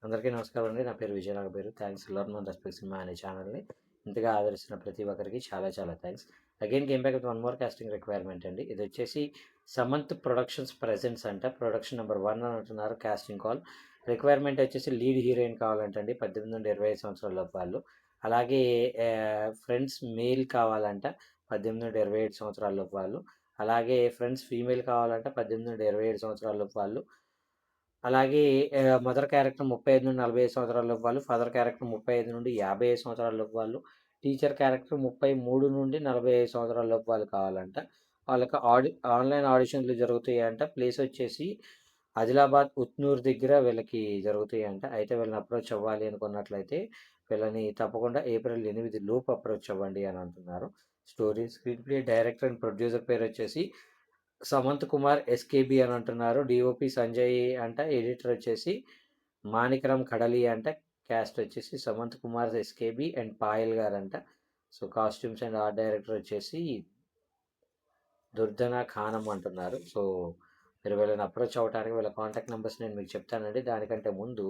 అందరికీ నమస్కారం అండి. నా పేరు విజయ్ పేరు. Thanks learn on respect cinema అనే ఛానల్‌ని ఇంతగా ఆదరిస్తున్న ప్రతి ఒక్కరికి చాలా చాలా thanks. Again came back with one more casting requirement అండి. ఇదొచ్చేసి సమంత్ ప్రొడక్షన్స్ ప్రెజెంట్స్ అంట. ప్రొడక్షన్ నంబర్ 1 అని అంటున్నారు. Casting call. రిక్వైర్మెంట్ వచ్చేసి లీడ్ హీరోయిన్ కావాలంటండి. 18-25 సంవత్సరాల లోపు వాళ్ళు. అలాగే ఫ్రెండ్స్ మెయిల్ కావాలంట. 18-27 సంవత్సరాల లోపు వాళ్ళు. అలాగే ఫ్రెండ్స్ ఫీమేల్ కావాలంట. 18-27 సంవత్సరాల లోపు వాళ్ళు. అలాగే మదర్ క్యారెక్టర్ 35-45 సంవత్సరాల లోపు వాళ్ళు. ఫాదర్ క్యారెక్టర్ 35-55 సంవత్సరాల లోపు వాళ్ళు. టీచర్ క్యారెక్టర్ 33-45 సంవత్సరాల లోపు వాళ్ళు కావాలంట. వాళ్ళకి ఆన్లైన్ ఆడిషన్లు జరుగుతాయంట. ప్లేస్ వచ్చేసి ఆదిలాబాద్ ఉత్నూరు దగ్గర వీళ్ళకి జరుగుతాయంట. అయితే వీళ్ళని అప్రోచ్ అవ్వాలి అనుకున్నట్లయితే వీళ్ళని తప్పకుండా ఏప్రిల్ 8 లోపు అప్రోచ్ అవ్వండి అని అంటున్నారు. Story, screen play, director and producer పేరు వచ్చేసి సమంత్ కుమార్ ఎస్కేబి అని అంటున్నారు. డిఓపి సంజయ్ అంట. ఎడిటర్ వచ్చేసి మాణిక్రామ్ కడలి అంట. క్యాస్ట్ వచ్చేసి సమంత్ కుమార్ ఎస్కేబి అండ్ పాయల్ గారు అంట. So costumes and art director వచ్చేసి దుర్ధన ఖానం అంటున్నారు. సో మీరు వీళ్ళని అప్రోచ్ అవ్వడానికి వీళ్ళ కాంటాక్ట్ నెంబర్స్ నేను మీకు చెప్తానండి. దానికంటే ముందు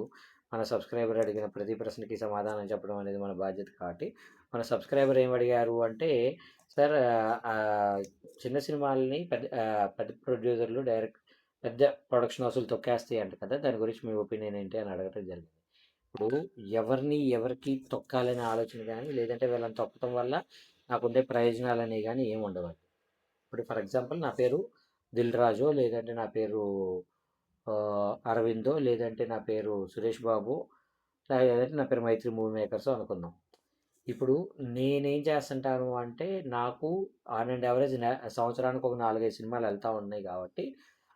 మన సబ్స్క్రైబర్ అడిగిన ప్రతి ప్రశ్నకి సమాధానం చెప్పడం అనేది మన బాధ్యత కాబట్టి మన సబ్స్క్రైబర్ ఏం అడిగారు అంటే, సార్ చిన్న సినిమాలని పెద్ద ప్రొడ్యూసర్లు పెద్ద ప్రొడక్షన్ హౌసులు తొక్కేస్తాయి అంట కదా, దాని గురించి మీ ఒపీనియన్ ఏంటి అని అడగడం జరిగింది. ఇప్పుడు ఎవరికి తొక్కాలనే ఆలోచన కానీ లేదంటే వీళ్ళని తొక్కడం వల్ల నాకుండే ప్రయోజనాలు అనేవి కానీ ఏమి ఉండవు. ఇప్పుడు ఫర్ ఎగ్జాంపుల్ నా పేరు దిల్ రాజు, లేదంటే నా పేరు అరవిందో, లేదంటే నా పేరు సురేష్ బాబు, లేదంటే నా పేరు మైత్రి మూవీ మేకర్స్ అనుకుందాం. ఇప్పుడు నేనేం చేస్తుంటాను అంటే, నాకు ఆన్ అండ్ యావరేజ్ సంవత్సరానికి ఒక 4-5 సినిమాలు వెళ్తూ ఉన్నాయి కాబట్టి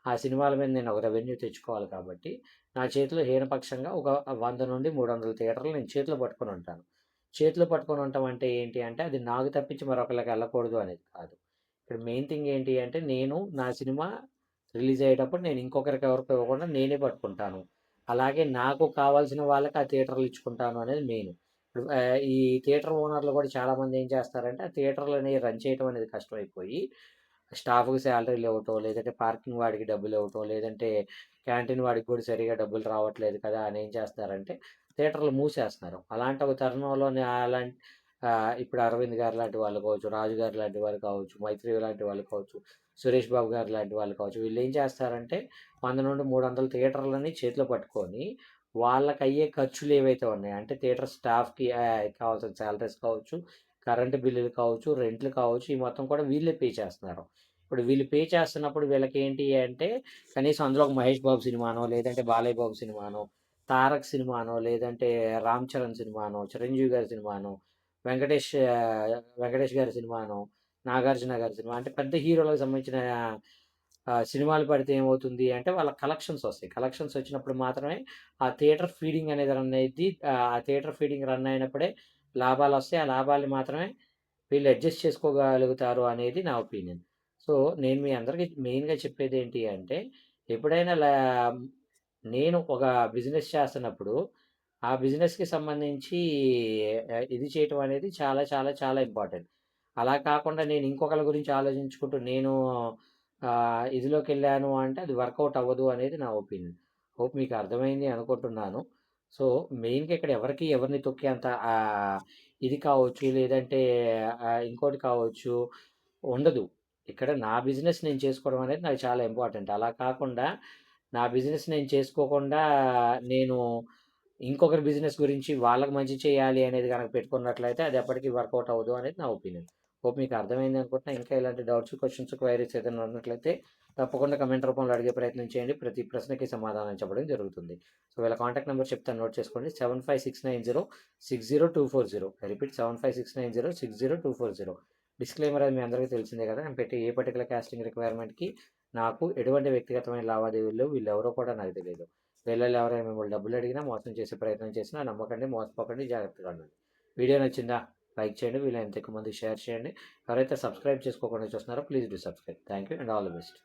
ఆ సినిమాల మీద నేను ఒక రెవెన్యూ తెచ్చుకోవాలి కాబట్టి నా చేతిలో హీనపక్షంగా ఒక 100-300 థియేటర్లు నేను చేతిలో పట్టుకొని ఉంటాను. చేతిలో పట్టుకొని ఉంటాం అంటే ఏంటి అంటే, అది నాకు తప్పించి మరొకరికి వెళ్ళకూడదు అనేది కాదు. ఇక్కడ మెయిన్ థింగ్ ఏంటి అంటే, నేను నా సినిమా రిలీజ్ అయ్యేటప్పుడు నేను ఇంకొకరికి ఎవరికి ఇవ్వకుండా నేనే పట్టుకుంటాను. అలాగే నాకు కావాల్సిన వాళ్ళకి ఆ థియేటర్లు ఇచ్చుకుంటాను అనేది మెయిన్. ఇప్పుడు ఈ థియేటర్ ఓనర్లు కూడా చాలామంది ఏం చేస్తారంటే, ఆ థియేటర్లని రన్ చేయడం అనేది కష్టమైపోయి స్టాఫ్‌కి శాలరీలు ఇవ్వటం, లేదంటే పార్కింగ్ వాడికి డబ్బులు ఇవ్వటం, లేదంటే క్యాంటీన్ వాడికి కూడా సరిగ్గా డబ్బులు రావట్లేదు కదా అని ఏం చేస్తారంటే థియేటర్లు మూసేస్తున్నారు. అలాంటి ఒక తరుణంలోనే ఇప్పుడు అరవింద్ గారు లాంటి వాళ్ళు కావచ్చు, రాజు గారు లాంటి వాళ్ళు కావచ్చు, మైత్రి లాంటి వాళ్ళు కావచ్చు, సురేష్ బాబు గారు లాంటి వాళ్ళు కావచ్చు, వీళ్ళు ఏం చేస్తారంటే 100-300 థియేటర్లని చేతిలో పట్టుకొని వాళ్ళకి అయ్యే ఖర్చులు ఏవైతే ఉన్నాయో, అంటే థియేటర్ స్టాఫ్‌కి కావాల్సిన శాలరీస్ కావచ్చు, కరెంటు బిల్లులు కావచ్చు, రెంట్లు కావచ్చు, ఈ మొత్తం కూడా వీళ్ళే పే చేస్తున్నారు. ఇప్పుడు వీళ్ళు పే చేస్తున్నప్పుడు వీళ్ళకి ఏంటి అంటే, కనీసం అందులో ఒక మహేష్ బాబు సినిమానో, లేదంటే బాలయ్య బాబు సినిమానో, తారక్ సినిమానో, లేదంటే రామ్ చరణ్ సినిమానో, చిరంజీవి గారి సినిమానో, వెంకటేష్ గారి సినిమానో, నాగార్జున గారి సినిమా, అంటే పెద్ద హీరోలకు సంబంధించిన సినిమాలు పడితే ఏమవుతుంది అంటే వాళ్ళ కలెక్షన్స్ వస్తాయి. కలెక్షన్స్ వచ్చినప్పుడు మాత్రమే ఆ థియేటర్ ఫీడింగ్ అనేది రన్ అయ్యిద్ది. ఆ థియేటర్ ఫీడింగ్ రన్ అయినప్పుడే లాభాలొస్తాయి. ఆ లాభాల్ని మాత్రమే వీళ్ళు అడ్జస్ట్ చేసుకోగలుగుతారు అనేది నా ఒపీనియన్. సో, నేను మీ అందరికీ మెయిన్‌గా చెప్పేదేంటి అంటే, ఎప్పుడైనా నేను ఒక బిజినెస్ చేస్తున్నప్పుడు, ఆ బిజినెస్‌కి సంబంధించి ఇది చేయటం అనేది చాలా చాలా చాలా ఇంపార్టెంట్. అలా కాకుండా నేను ఇంకొకళ్ళ గురించి ఆలోచించుకుంటూ నేను ఇదిలోకెళ్ళాను అంటే అది వర్కౌట్ అవ్వదు అనేది నా ఒపీనియన్. హోప్ మీకు అర్థమైంది అనుకుంటున్నాను. సో, మెయిన్‌గా ఇక్కడ ఎవరిని తొక్కేంత ఇది కావచ్చు, లేదంటే ఇంకోటి కావచ్చు ఉండదు. ఇక్కడ నా బిజినెస్ నేను చేసుకోవడం అనేది నాకు చాలా ఇంపార్టెంట్. అలా కాకుండా నా బిజినెస్ నేను చేసుకోకుండా నేను ఇంకొకరి బిజినెస్ గురించి వాళ్ళకి మంచి చేయాలి అనేది గనక పెట్టుకున్నట్లయితే అది ఎప్పటికీ వర్కౌట్ అవ్వదు అనేది నా ఒపీనియన్. హోప్ మీకు అర్థమైంది అనుకుంటున్నా. ఇంకా ఇలాంటి డౌట్స్, క్వెషన్స్, క్వైరీస్ ఏదైనా ఉన్నట్లయితే తప్పకుండా కమెంట్ రూపంలో అడిగే ప్రయత్నం చేయండి. ప్రతి ప్రశ్నకి సమాధానం చెప్పడం జరుగుతుంది. సో, వీళ్ళ కాంటాక్ట్ నెంబర్ చెప్తాను, నోట్ చేసుకోండి. 7569060240. I repeat 7569060240. డిస్క్లైమర్ అది మీ అందరికీ తెలిసిందే కదా. నేను పెట్టే ఏ పర్టికులర్ కాస్టింగ్ రిక్వైర్మెంట్‌కి నాకు ఎటువంటి వ్యక్తిగతమైన లావాదేవీలు వీళ్ళెవరో కూడా నాకు తెలియదు. వీళ్ళలో ఎవరైనా మిమ్మల్ని డబ్బులు అడిగినా, మోసం చేసే ప్రయత్నం చేసినా నమ్మకండి, మోసపోకండి, జాగ్రత్తగా ఉండండి. వీడియో నచ్చిందా? లైక్ చేయండి. వీలైనంత ఎక్కువ మందికి షేర్ చేయండి. ఎవరైతే సబ్స్క్రైబ్ చేసుకోకుండా చూస్తున్నారో please do subscribe. Thank you and all the best.